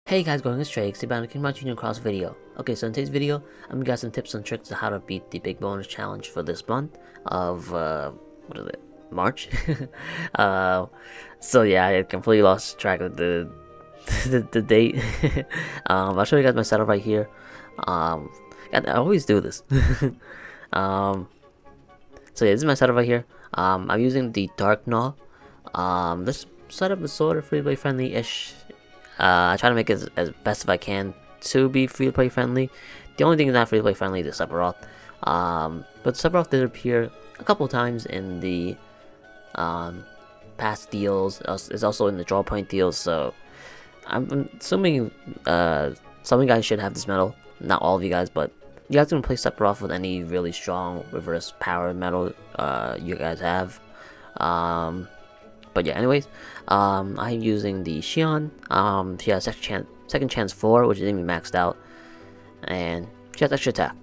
Hey guys, going it's Trieyx, about making my Junior Cross video. Okay, so in today's video, I'm gonna get some tips and tricks on how to beat the big bonus challenge for this month of, what is it, March? So yeah, I completely lost track of the the date. I'll show you guys my setup right here. God, I always do this. um, so yeah, this is my setup right here. I'm using the Dark Gnaw. This setup is sort of free-to-play friendly-ish. I try to make it as best as I can to be free-to-play friendly. The only thing that's not free-to-play friendly is Sephiroth. But Sephiroth did appear a couple times in the past deals. It's also in the draw point deals, so I'm assuming some of you guys should have this medal. Not all of you guys, but you guys can replace Sephiroth with any really strong reverse power medal you guys have. But yeah, anyways, I'm using the Xion. She has second chance 4, which isn't even maxed out, and she has extra attack.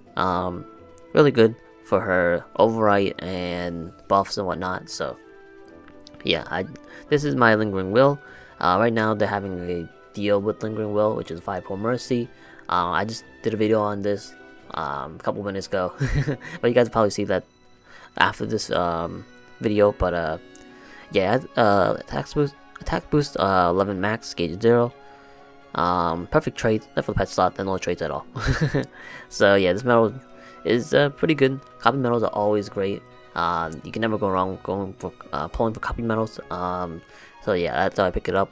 Really good for her overwrite and buffs and whatnot. So yeah, this is my Lingering Will. Right now they're having a deal with Lingering Will, which is 5 Pull Mercy. I just did a video on this a couple minutes ago, but you guys will probably see that after this video. But yeah, attack boost 11 max, gauge 0. Perfect traits, except for the pet slot, and no traits at all. So yeah, this medal is pretty good. Copy medals are always great. You can never go wrong pulling for copy medals. So yeah, that's how I pick it up.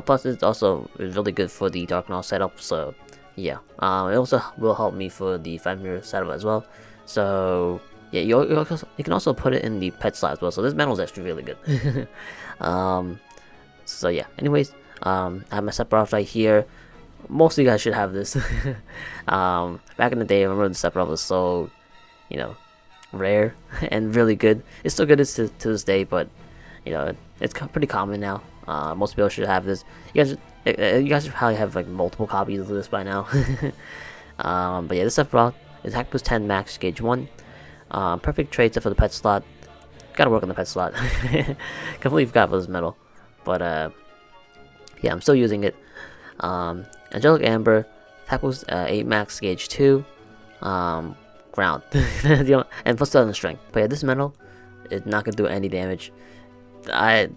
Plus, it's also really good for the Dark Gnaw setup. So yeah, it also will help me for the 5 mirror setup as well. So yeah, you can also put it in the pet slot as well. So this medal is actually really good. So yeah, anyways, I have my Sephiroth right here. Most of you guys should have this. Back in the day, I remember the Sephiroth was so, rare and really good. It's still good to this day, but it's pretty common now. Most people should have this. You guys should probably have like multiple copies of this by now. But yeah, this Sephiroth is attack boost 10 max, gauge 1. Perfect traits for the pet slot. Gotta work on the pet slot. Completely forgot about this medal, but yeah, I'm still using it. Angelic Amber, attack boost 8 max, gauge 2. Ground, and plus 7 strength. But yeah, this medal is not gonna do any damage.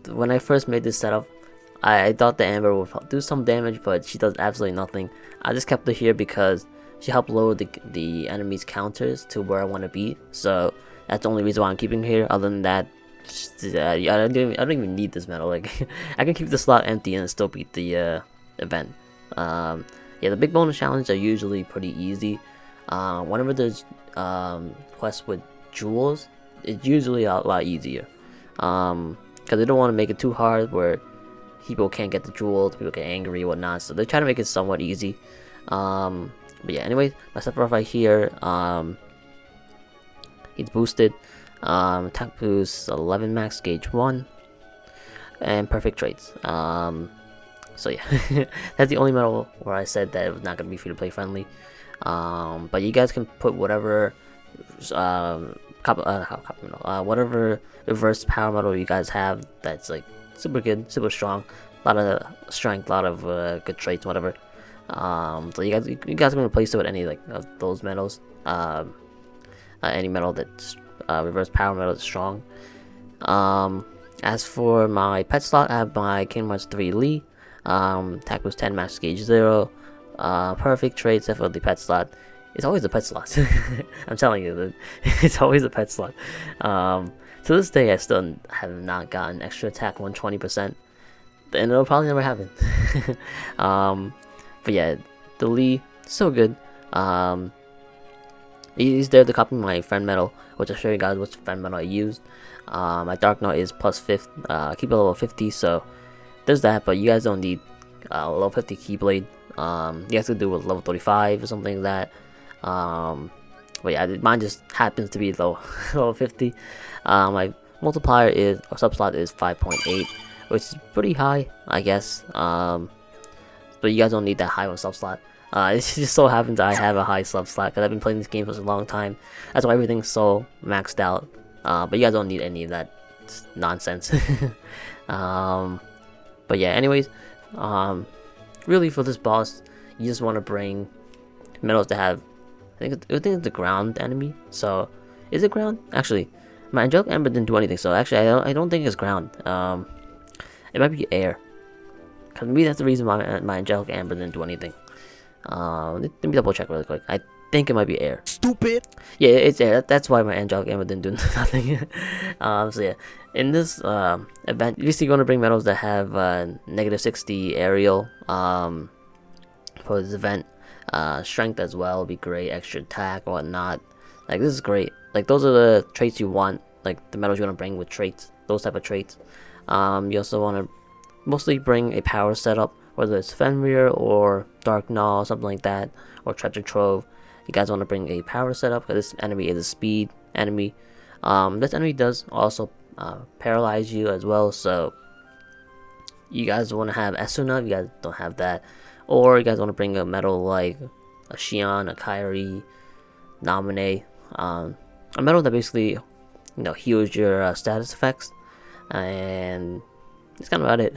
When I first made this setup, I thought the Amber would do some damage, but she does absolutely nothing. I just kept her here because she helped lower the enemy's counters to where I want to be. So that's the only reason why I'm keeping her here. Other than that, I don't even need this medal. Like I can keep the slot empty and still beat the event. Yeah, the big bonus challenges are usually pretty easy. Whenever there's quests with jewels, it's usually a lot easier. Because they don't want to make it too hard where people can't get the jewels, people get angry and whatnot. So they try to make it somewhat easy. But yeah, anyways, my Sephiroth right here, he's boosted, attack boost 11 max, gauge 1, and perfect traits. So yeah, that's the only medal where I said that it was not going to be free to play friendly. But you guys can put whatever whatever reverse power medal you guys have that's like super good, super strong, a lot of strength, a lot of good traits, whatever. So you guys can replace it with any of those medals. Any medal that's reverse power medal is strong. As for my pet slot, I have my Kingdom Hearts 3 Lee. Attack boost 10 max, gauge 0. Perfect traits except for the pet slot. It's always the pet slot. I'm telling you, it's always the pet slot. To this day, I still have not gotten extra attack 120%, and it'll probably never happen. But yeah, the Lee, so good. He's there to copy my friend medal, which I'll show you guys which friend medal I used. My Dark Knight is plus 50, keep it level 50, so there's that. But you guys don't need level 50 Keyblade. You guys could do with level 35 or something like that. But yeah, mine just happens to be level 50. My multiplier or subslot is 5.8, which is pretty high, I guess. But you guys don't need that high on subslot. It just so happens I have a high subslot because I've been playing this game for a long time. That's why everything's so maxed out. But you guys don't need any of that nonsense. But yeah, anyways, really for this boss, you just want to bring metals that have, I think it's the ground enemy. So is it ground? Actually, my angelic amber didn't do anything. So actually, I don't think it's ground. It might be air. Cause maybe that's the reason why my angelic amber didn't do anything. Let me double check really quick. I think it might be air. Stupid. Yeah, it's air. That's why my angelic amber didn't do nothing. So yeah, in this event, you're basically going to bring medals that have -60 aerial. For this event, strength as well would be great. Extra attack, whatnot. Like this is great. Like those are the traits you want. Like the medals you want to bring with traits. Those type of traits. You also want to mostly bring a power setup, whether it's Fenrir or Dark Gnaw, something like that, or Treasure Trove. You guys want to bring a power setup because this enemy is a speed enemy. This enemy does also paralyze you as well, so you guys want to have Esuna if you guys don't have that, or you guys want to bring a medal like a Xion, a Kairi, Naminé, a medal that basically heals your status effects, and that's kind of about it.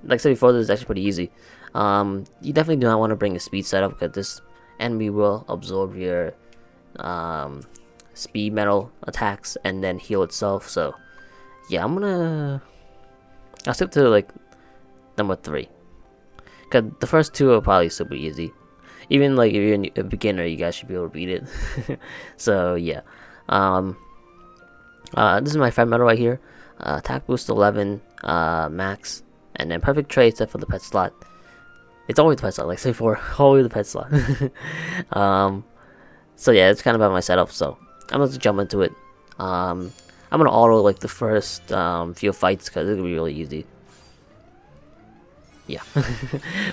Like I said before, this is actually pretty easy. You definitely do not want to bring a speed setup because this enemy will absorb your speed metal attacks and then heal itself. So yeah, I'll stick to like number 3 because the first 2 are probably super easy. Even like if you're a beginner, you guys should be able to beat it. So yeah, this is my 5 metal right here. Attack boost 11 max, and then perfect trade except for the pet slot. It's always the pet slot, like I said before, always the pet slot. So yeah, it's kind of about my setup, so I'm gonna jump into it. I'm gonna auto like the first few fights because it's gonna be really easy. Yeah.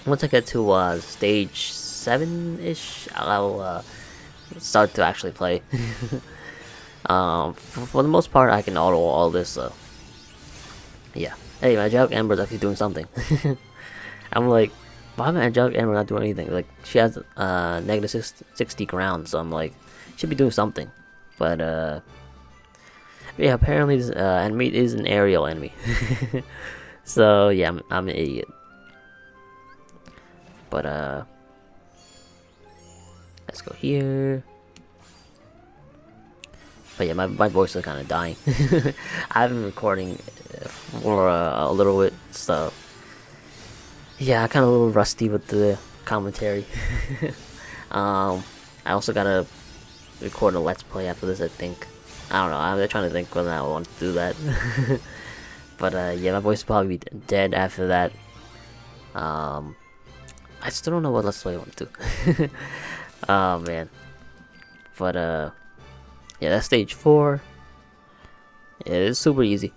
Once I get to stage 7-ish, I'll start to actually play. For the most part, I can auto all this, so yeah. Hey, my Angelic Amber is actually doing something. I'm like, why my Angelic Amber not doing anything? Like, she has -60 ground, so I'm like, should be doing something. But yeah, apparently this enemy is an aerial enemy. So yeah, I'm an idiot. But let's go here. But yeah, my voice is kind of dying. I've been recording for a little bit, so yeah, I'm kind of a little rusty with the commentary. I also gotta record a let's play after this, I think. I don't know, I'm trying to think whether I want to do that. But yeah, my voice will probably be dead after that. I still don't know what let's play I want to do. Oh man. But yeah, that's stage 4. Yeah, it's super easy.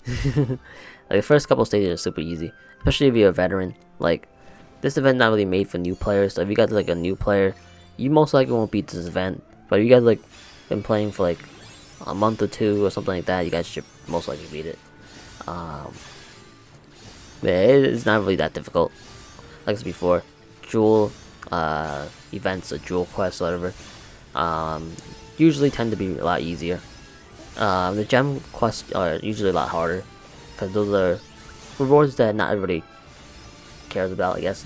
Like the first couple stages are super easy, especially if you're a veteran. Like this event not really made for new players, so if you got like a new player, you most likely won't beat this event. But if you guys like been playing for like a month or 2 or something like that, you guys should most likely beat it. Yeah, it's not really that difficult. Like I said before, jewel events or jewel quests, whatever, usually tend to be a lot easier. The gem quests are usually a lot harder because those are rewards that not everybody cares about, I guess.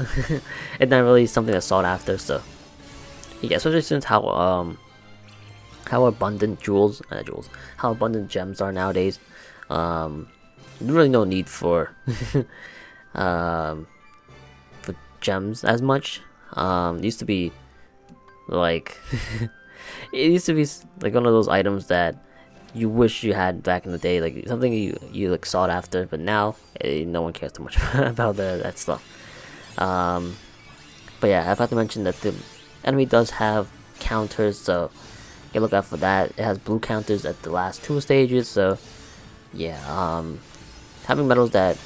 It's not really something that's sought after, so yeah, especially since how abundant how abundant gems are nowadays. There's really no need for gems as much. It used to be like it used to be like one of those items that you wish you had back in the day, like something you like sought after, but now no one cares too much about that stuff. But yeah, I forgot to mention that the enemy does have counters, so you can look out for that. It has blue counters at the last 2 stages, so yeah, having medals that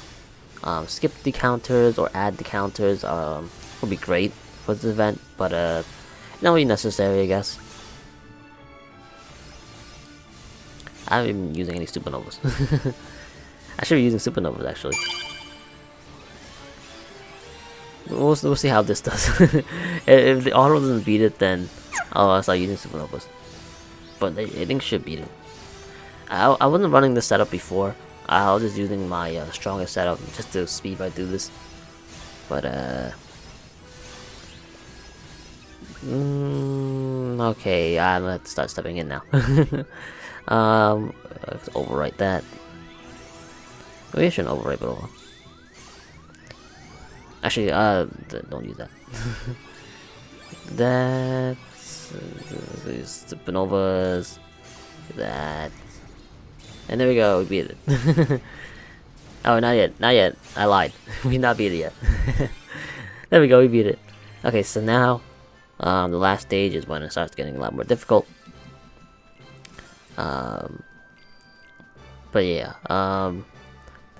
skip the counters or add the counters would be great for this event, but not really necessary, I guess. I haven't been using any supernovas. I should be using supernovas actually. We'll see how this does. If the auto doesn't beat it, then I'll start using supernovas. But I think should beat it. I wasn't running this setup before. I was just using my strongest setup just to speed right through this. But Okay, I'm gonna start stepping in now. Let's overwrite that. Maybe I shouldn't overwrite, but actually, don't use that. That's supernovas. That, and there we go. We beat it. Oh, not yet, not yet. I lied. We not beat it yet. There we go. We beat it. Okay, so now, the last stage is when it starts getting a lot more difficult. But yeah, I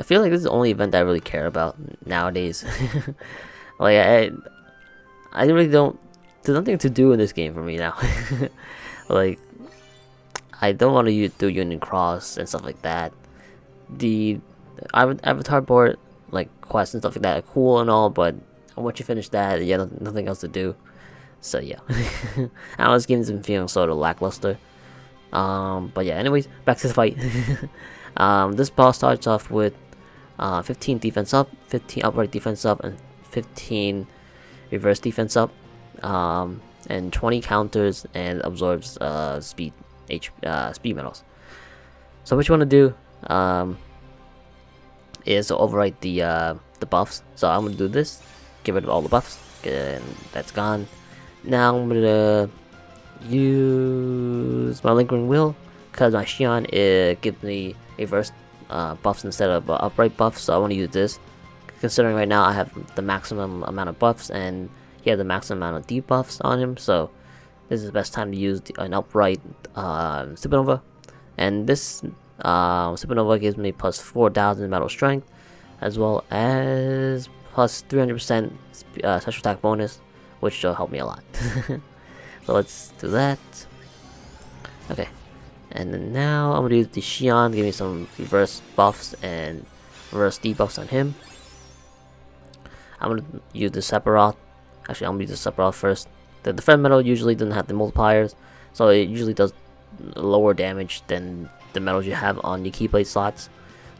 feel like this is the only event I really care about nowadays. Like I really don't. There's nothing to do in this game for me now. Like, I don't want to do Union Cross and stuff like that. The avatar board, like quests and stuff like that, are cool and all, but once you finish that, yeah, nothing else to do. So yeah, I was getting some feeling sort of lackluster. But yeah, anyways, back to the fight. This boss starts off with 15 defense up, 15 upright defense up, and 15 reverse defense up, and 20 counters, and absorbs speed medals. So what you want to do is to overwrite the buffs. So I'm gonna do this, get rid of all the buffs, and that's gone. Now I'm gonna use my lingering will, because my Xion, it gives me reverse buffs instead of upright buffs, so I want to use this, considering right now I have the maximum amount of buffs and he has the maximum amount of debuffs on him. So this is the best time to use an upright supernova, and this supernova gives me plus 4,000 metal strength, as well as plus 300% special attack bonus, which will help me a lot. So let's do that. Okay, and then now I'm gonna use the Xion, give me some reverse buffs and reverse debuffs on him. I'm gonna use the Sephiroth. Actually, I'm gonna use the Sephiroth first. The defense metal usually doesn't have the multipliers, so it usually does lower damage than the medals you have on your keyblade slots.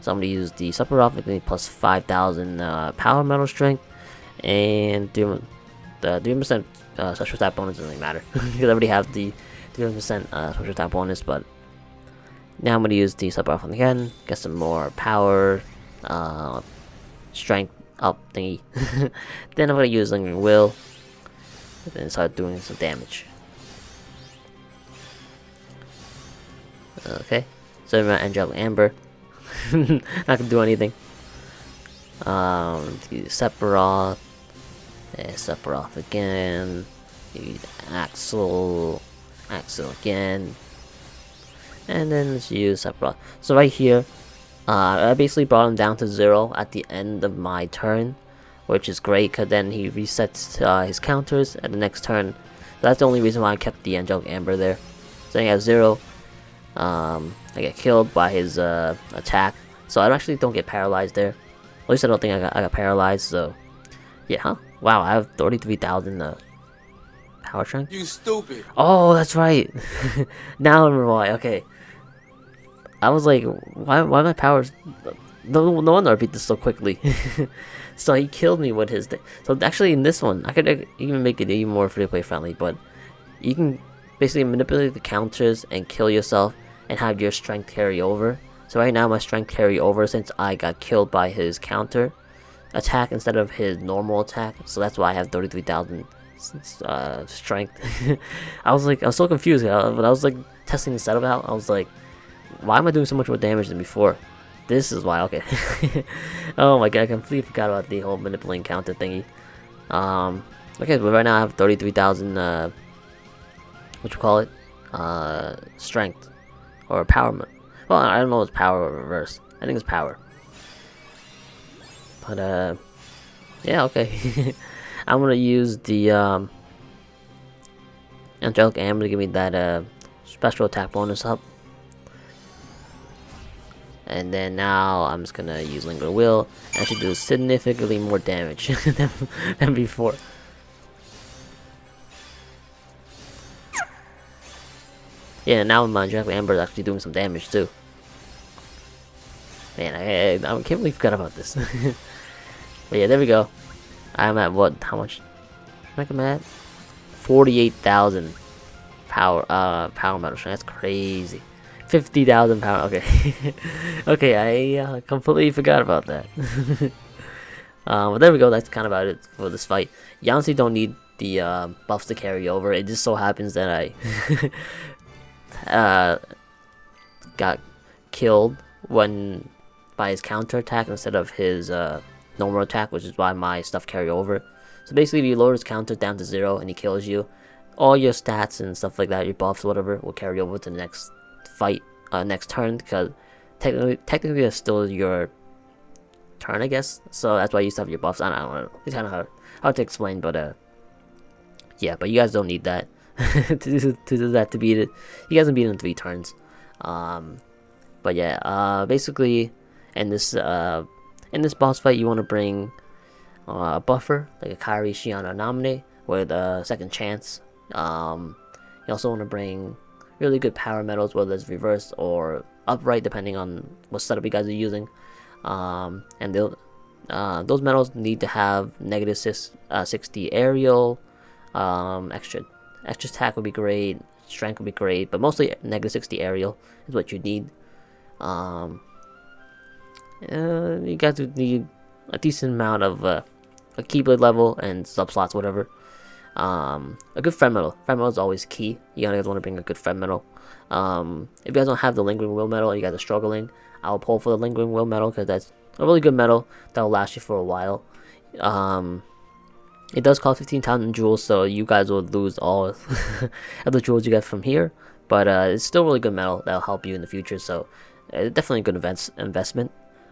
So I'm gonna use the Sephiroth, with me plus 5,000 power metal strength, and the 3% special attack bonus doesn't really matter because I already have the 300% special attack bonus. But now I'm gonna use the Sephiroth again, get some more power, strength up thingy. Then I'm gonna use Lingering Will, and then start doing some damage. Okay, so my Angelic Amber. Not gonna do anything. Sephiroth. Sephiroth again. Axel again. And then let's use Sephiroth. So right here, I basically brought him down to 0 at the end of my turn, which is great because then he resets his counters at the next turn. That's the only reason why I kept the Angelic Amber there. So he has 0. I get killed by his attack, so I actually don't get paralyzed there. At least I don't think I got paralyzed. So yeah, huh? Wow, I have 33,000 power strength. You stupid. Oh, that's right. Now I remember why. Okay, I was like, why my powers? No wonder I beat this so quickly. So he killed me with his thing. So actually, in this one, I could even make it even more free-to-play friendly. But you can basically manipulate the counters and kill yourself and have your strength carry over. So right now my strength carry over since I got killed by his counter attack instead of his normal attack. So that's why I have 33,000 strength. I was so confused, but I was like testing the setup out. I was like, why am I doing so much more damage than before? This is why. Okay. Oh my god, I completely forgot about the whole manipulating counter thingy. Okay, but right now I have 33,000 what you call it, strength or power. Well, I don't know if it's power or reverse. I think it's power. But yeah, okay. I'm gonna use the Angelic Amber to give me that special attack bonus up. And then now I'm just gonna use Linger Will, and should do significantly more damage than before. Yeah, now my Angelic Amber is actually doing some damage too. Man, I can't believe I forgot about this. But yeah, there we go. I'm at what? How much? I'm at 48,000 power metal strength. That's crazy. 50,000 power. Okay. Okay, I completely forgot about that. But there we go. That's kind of about it for this fight. You honestly don't need the buffs to carry over. It just so happens that I got killed when by his counter attack instead of his normal attack, which is why my stuff carry over. So basically, if you lower his counter down to 0 and he kills you, all your stats and stuff like that, your buffs, whatever, will carry over to the next fight, next turn, because technically it's still your turn, I guess. So that's why you still have your buffs. I don't know. It's kind of hard to explain, but yeah. But you guys don't need that to do that to beat it. You guys can beat it in 3 turns. But yeah. Basically, in this boss fight, you want to bring a buffer like a Kairi, Shion, or Namine with a second chance. You also want to bring really good power metals, whether it's reverse or upright, depending on what setup you guys are using. And those metals need to have negative 60 aerial, extra attack would be great, strength would be great, but mostly negative 60 aerial is what you need. You guys would need a decent amount of a keyblade level and subslots, whatever. A good friend metal. Friend metal is always key. You guys want to bring a good friend metal. If you guys don't have the lingering will metal, you guys are struggling, I'll pull for the lingering will metal because that's a really good metal that will last you for a while. It does cost 15,000 jewels, so you guys will lose all of the jewels you get from here. But it's still really good metal that'll help you in the future. So definitely a good investment.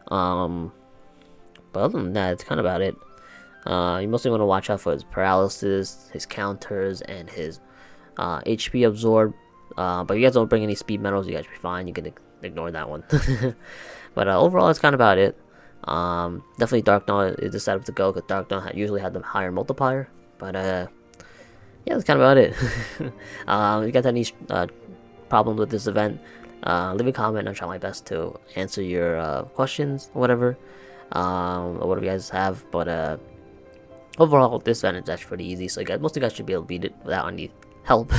But other than that, it's kind of about it. You mostly want to watch out for his paralysis, his counters, and his HP absorb. But if you guys don't bring any speed metals, you guys should be fine. You can ignore that one. But overall, that's kind of about it. Definitely Dark Dawn is the setup to go, because Dark Dawn usually had the higher multiplier. But yeah, that's kind of about it. If you guys have any problems with this event, leave a comment. I'll try my best to answer your questions or whatever. Or whatever you guys have. But overall, this event is actually pretty easy, so most of you guys should be able to beat it without any help.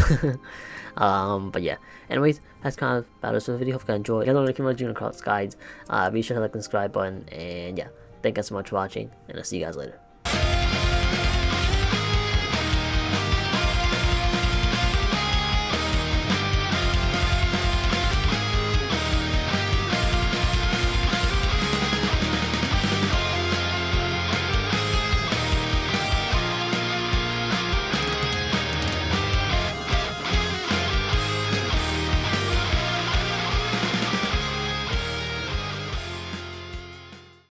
But yeah, anyways, that's kind of about it for the video. Hope you guys enjoyed. If you guys want to keep watching across guides, be sure to like and subscribe button, and yeah, thank you guys so much for watching, and I'll see you guys later.